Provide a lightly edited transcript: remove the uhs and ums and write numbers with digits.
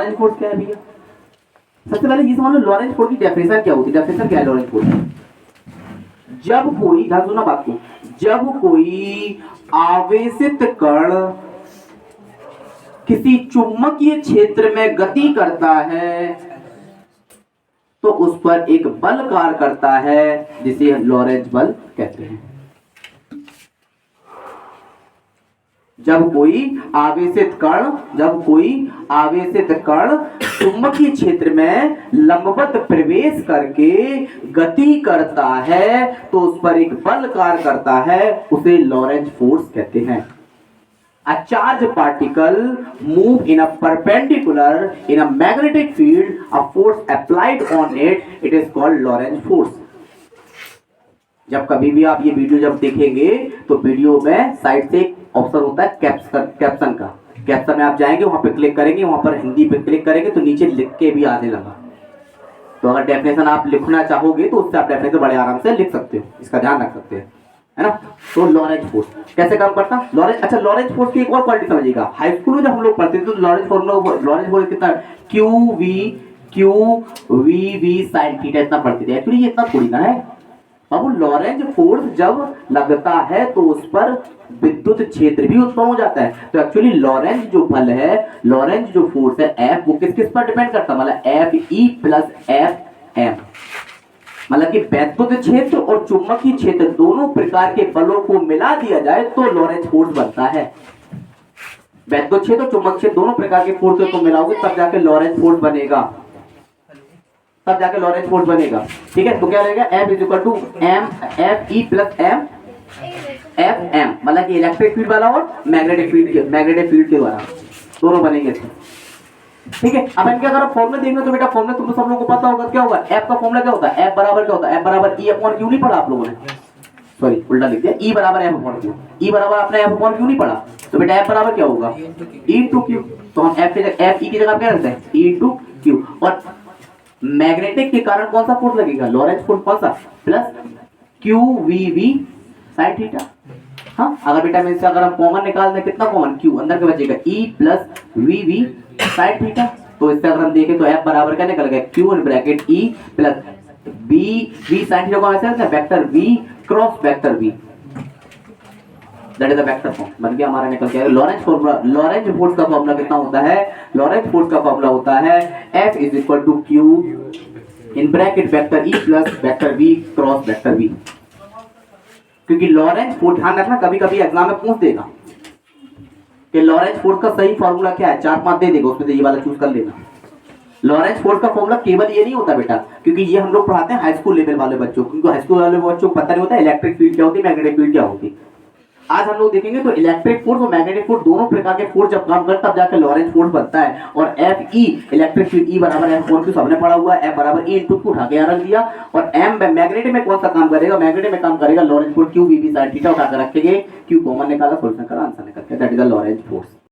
Lorentz force क्या है भैया? सबसे पहले ये समझ लो लॉरेंज फोर्स की डेफिनेशन क्या होती है। डेफिनेशन क्या है लॉरेंज फोर्स? जब कोई, ध्यान सुना बात को, जब कोई आवेशित कण किसी चुंबकीय क्षेत्र में गति करता है तो उस पर एक बल कार्य करता है जिसे लॉरेंज बल कहते हैं। जब कोई आवेशित कण चुंबकीय क्षेत्र में लंबवत प्रवेश करके गति करता है तो उस पर एक बल कार्य करता है, उसे लॉरेंज फोर्स कहते हैं। A charged particle move in a perpendicular in a magnetic field, a force applied on it, it is called Lorentz force. जब कभी भी आप ये वीडियो जब देखेंगे तो वीडियो में साइड से एक ऑप्शन होता है कैप्शन का। कैप्शन में आप जाएंगे, वहां पे क्लिक करेंगे, वहां पर हिंदी पे क्लिक करेंगे तो नीचे लिख के भी आने लगा। तो अगर डेफिनेशन आप लिखना चाहोगे तो उससे आप डेफिनेशन बड़े आराम से लिख सकते हो, इसका ध्यान रख सकते हैं, है ना। तो लॉरेंज फोर्स कैसे काम करता? लॉरेंज फोर्स की एक और क्वालिटी समझिएगा। हाई स्कूल में जब हम लोग पढ़ते थे तो लॉरेंज फोर्स कितना, Q V V sine theta इतना पढ़ते थे। एक्चुअली ये इतना थोड़ी ना है बाबू। लॉरेंज फोर्स जब लगता है तो उस पर विद्युत क्षेत्र भी उत्पन्न हो जाता है। तो एक्चुअली लॉरेंज जो बल है, लॉरेंज जो फोर्स है एफ, वो किस पर डिपेंड करता है? मतलब F E plus F M, मतलब कि वैद्युत क्षेत्र और चुंबकीय क्षेत्र दोनों प्रकार के बलों को मिला दिया जाए तो लॉरेंज फोर्स बनता है। वैद्युत क्षेत्र और चुंबकीय क्षेत्र दोनों प्रकार के फोर्स को मिलाओगे तब जाके लॉरेंज फोर्स बनेगा, ठीक है। तो क्या रहेगा? F is equal to M F E plus M F M, मतलब कि इलेक्ट्रिक फील्ड वाला और मैग्नेटिक फील्ड के द्वारा दोनों बनेंगे, ठीक है। अब इनके अगर आप फॉर्मूला देखेंगे तो बेटा फॉर्मूला तुम सब लोगों को पता होगा क्या होगा। एफ का फॉर्मूला क्या होता है? एफ बराबर क्या होता है? एफ बराबर ई अपॉन क्यू नहीं पढ़ा आप लोगों ने? सॉरी उल्टा लिख दिया, ई बराबर एफ अपॉन क्यू। ई बराबर आपने एफ अपॉन क्यू नहीं पढ़ा, तो बेटा एफ बराबर क्या होगा? E into Q. तो हम एफ ई की जगह क्या रखते हैं? E into Q. और मैग्नेटिक के कारण कौन सा फोर्स लगेगा? Lorentz force. कौन सा? Plus Q V V sine theta. हाँ, अगर बेटा में से अगर हम कॉमन निकाल दें, कितना कॉमन? क्यू अंदर के बचेगा E plus V V sine theta. तो इससे अगर हम देखें तो एफ बराबर क्या निकल गया? Q in bracket E plus V sine theta को ऐसे रखते हैं vector V cross vector V, that is the vector form बन गया हमारा, निकल गया लॉरेंज फॉर्मूला। लॉरेंज फोर्स का फॉर्मूला कितना होता है? लॉरेंज फोर्स का फॉर्मूला होता है F is equal to Q in bracket vector E plus vector V cross vector V. क्योंकि लॉरेंज फोर्स, ध्यान रखना कभी कभी एग्जाम में पूछ देगा कि लॉरेंज फोर्स का सही फॉर्मूला क्या है, 4-5 दे देगा, उसमें से ये वाला चूज कर लेना। लॉरेंज फोर्स का फॉर्मूला केवल ये नहीं होता बेटा, क्योंकि ये हम लोग पढ़ाते हैं हाई स्कूल लेवल वाले बच्चों को, क्योंकि हाई स्कूल वाले बच्चों को पता नहीं होता इलेक्ट्रिक फील्ड क्या होती है, मैग्नेटिक फील्ड क्या होती है। आज हम लोग देखेंगे तो इलेक्ट्रिक फोर्स और मैग्नेटिक फोर्स दोनों प्रकार के फोर्स जब काम करता है तब जाकर लॉरेंज फोर्स बनता है। और एफ ई इलेक्ट्रिक फील्ड, ई बराबर एफ फोर्स सबने पढ़ा हुआ है, एफ बराबर ई इनटू क्यू उठा के रख दिया। और एम मैग्नेटिक में कौन सा काम करेगा? मैग्नेटिक में काम करेगा Lorentz force, Q V V sine theta उठा कर रखेंगे, क्यू कॉमन निकाला, सोल्यूशन का आंसर निकल गया, that is the Lorentz force.